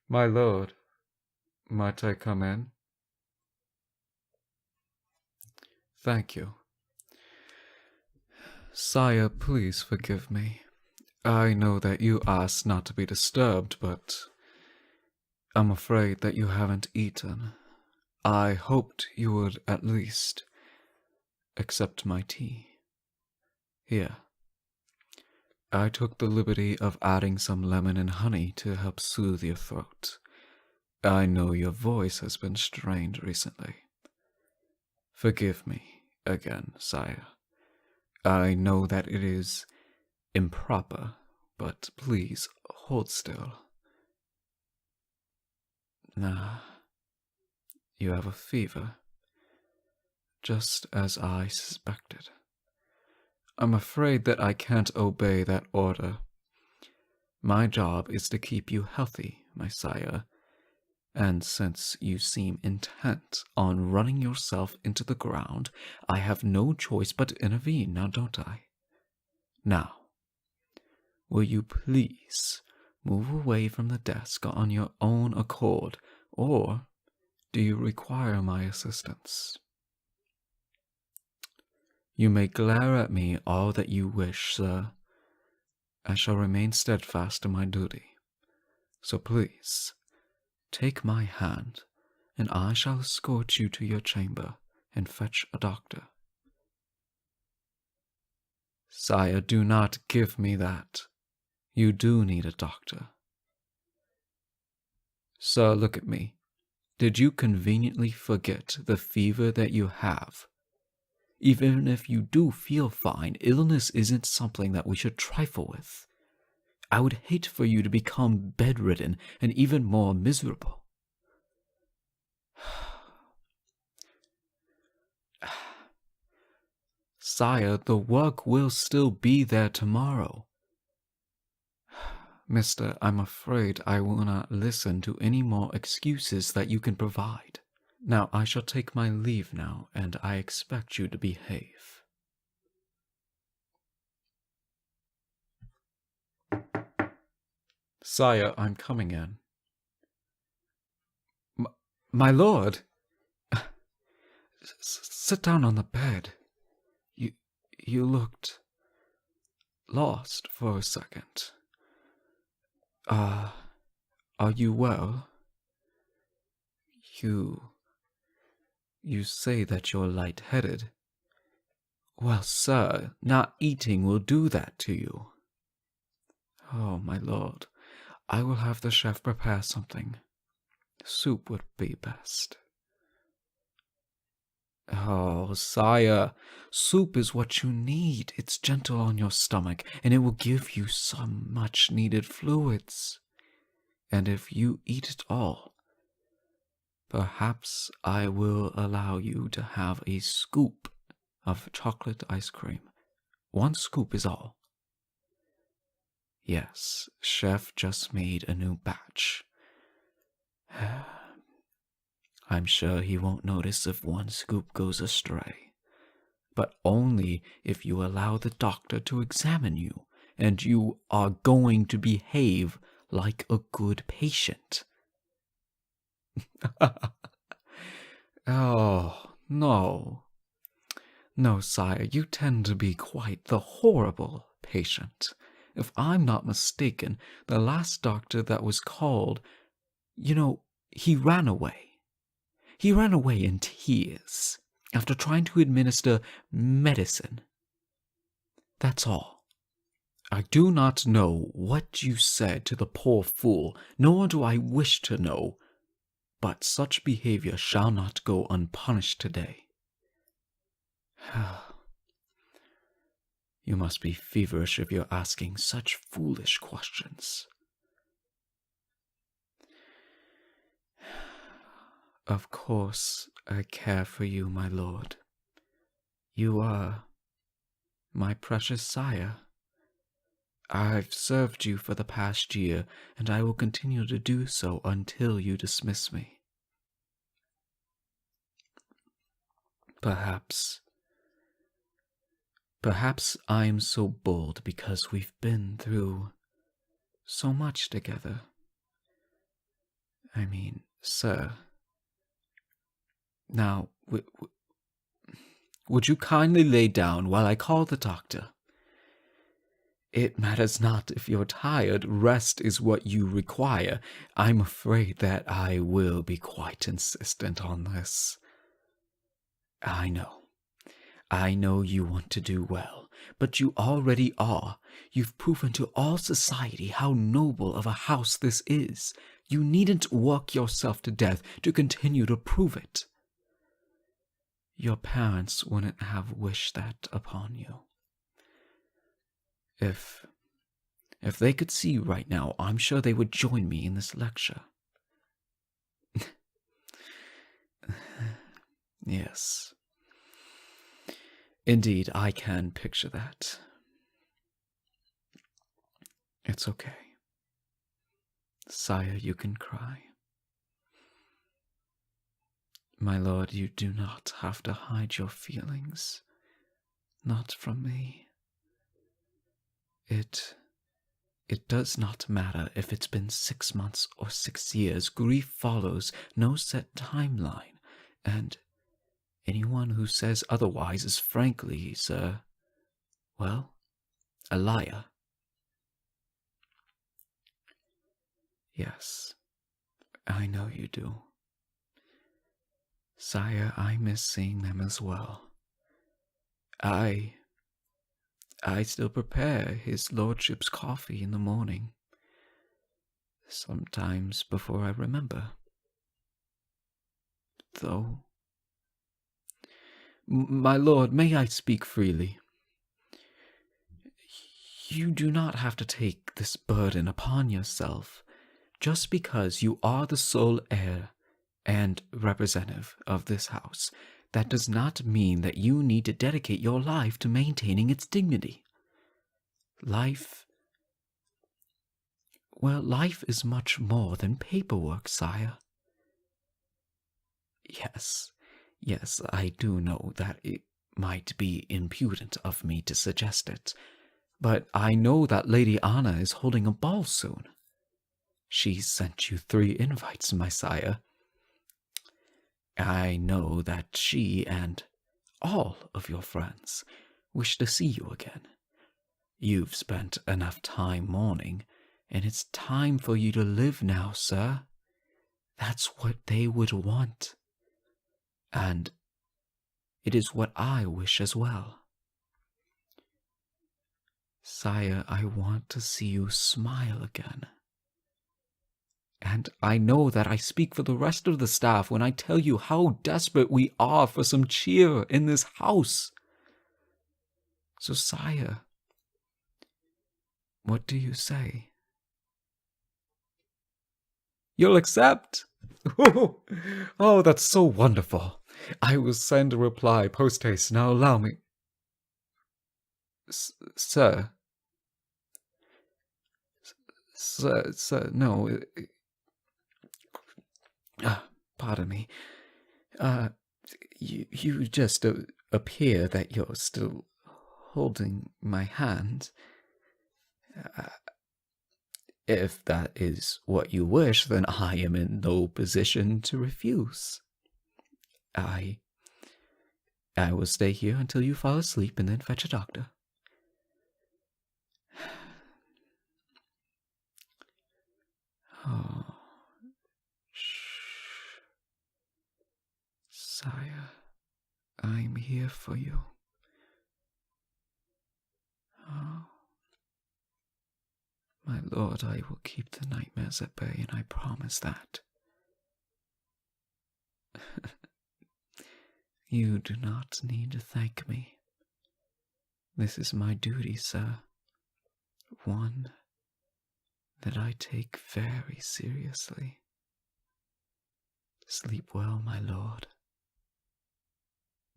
My lord, might I come in? Thank you. Sire, please forgive me. I know that you asked not to be disturbed, but I'm afraid that you haven't eaten. I hoped you would at least accept my tea. Here. I took the liberty of adding some lemon and honey to help soothe your throat. I know your voice has been strained recently. Forgive me again, sire. I know that it is improper, but please hold still. Nah, you have a fever, just as I suspected. I'm afraid that I can't obey that order. My job is to keep you healthy, my sire, and since you seem intent on running yourself into the ground, I have no choice but to intervene, now don't I? Now, will you please move away from the desk on your own accord, or do you require my assistance? You may glare at me all that you wish, sir. I shall remain steadfast to my duty. So please, take my hand, and I shall escort you to your chamber and fetch a doctor. Sire, do not give me that. You do need a doctor. Sir, look at me. Did you conveniently forget the fever that you have? Even if you do feel fine, illness isn't something that we should trifle with. I would hate for you to become bedridden and even more miserable. Sire, the work will still be there tomorrow. Mister, I'm afraid I will not listen to any more excuses that you can provide. Now, I shall take my leave now, and I expect you to behave. Sire, I'm coming in. My lord! Sit down on the bed. You looked lost for a second. Are you well? You say that you're lightheaded. Well, sir, not eating will do that to you. Oh, my lord, I will have the chef prepare something. Soup would be best. Oh, sire, soup is what you need. It's gentle on your stomach, and it will give you some much-needed fluids. And if you eat it all, perhaps I will allow you to have a scoop of chocolate ice cream. One scoop is all. Yes, chef just made a new batch. I'm sure he won't notice if one scoop goes astray, but only if you allow the doctor to examine you, and you are going to behave like a good patient. Oh, no. No, sire, you tend to be quite the horrible patient. If I'm not mistaken, the last doctor that was called, he ran away. He ran away in tears after trying to administer medicine. That's all. I do not know what you said to the poor fool, nor do I wish to know, but such behavior shall not go unpunished today. You must be feverish if you're asking such foolish questions. Of course, I care for you, my lord. You are my precious sire. I've served you for the past year, and I will continue to do so until you dismiss me. Perhaps I'm so bold because we've been through so much together. I mean, sir. Now, would you kindly lay down while I call the doctor? It matters not if you're tired. Rest is what you require. I'm afraid that I will be quite insistent on this. I know. I know you want to do well, but you already are. You've proven to all society how noble of a house this is. You needn't work yourself to death to continue to prove it. Your parents wouldn't have wished that upon you. If they could see you right now, I'm sure they would join me in this lecture. Yes. Indeed, I can picture that. It's okay. Sire, you can cry. My lord, you do not have to hide your feelings. Not from me. It does not matter if it's been 6 months or 6 years. Grief follows no set timeline, and anyone who says otherwise is frankly, sir, well, a liar. Yes, I know you do. Sire, I miss seeing them as well. I still prepare his lordship's coffee in the morning, sometimes before I remember. Though, my lord, may I speak freely? You do not have to take this burden upon yourself. Just because you are the sole heir and representative of this house, that does not mean that you need to dedicate your life to maintaining its dignity. Life is much more than paperwork, sire. Yes, I do know that it might be impudent of me to suggest it, but I know that Lady Anna is holding a ball soon. She sent you 3 invites, my sire. I know that she and all of your friends wish to see you again. You've spent enough time mourning, and it's time for you to live now, sir. That's what they would want. And it is what I wish as well. Sire, I want to see you smile again. And I know that I speak for the rest of the staff when I tell you how desperate we are for some cheer in this house. So, sire, what do you say? You'll accept? Oh, that's so wonderful. I will send a reply post-haste. Now allow me. Sir, no. Pardon me. You just appear that you're still holding my hand. If that is what you wish, then I am in no position to refuse. I will stay here until you fall asleep and then fetch a doctor. Oh, shh. Sire, I'm here for you. Oh. My lord, I will keep the nightmares at bay, and I promise that. You do not need to thank me. This is my duty, sir. One that I take very seriously. Sleep well, my lord.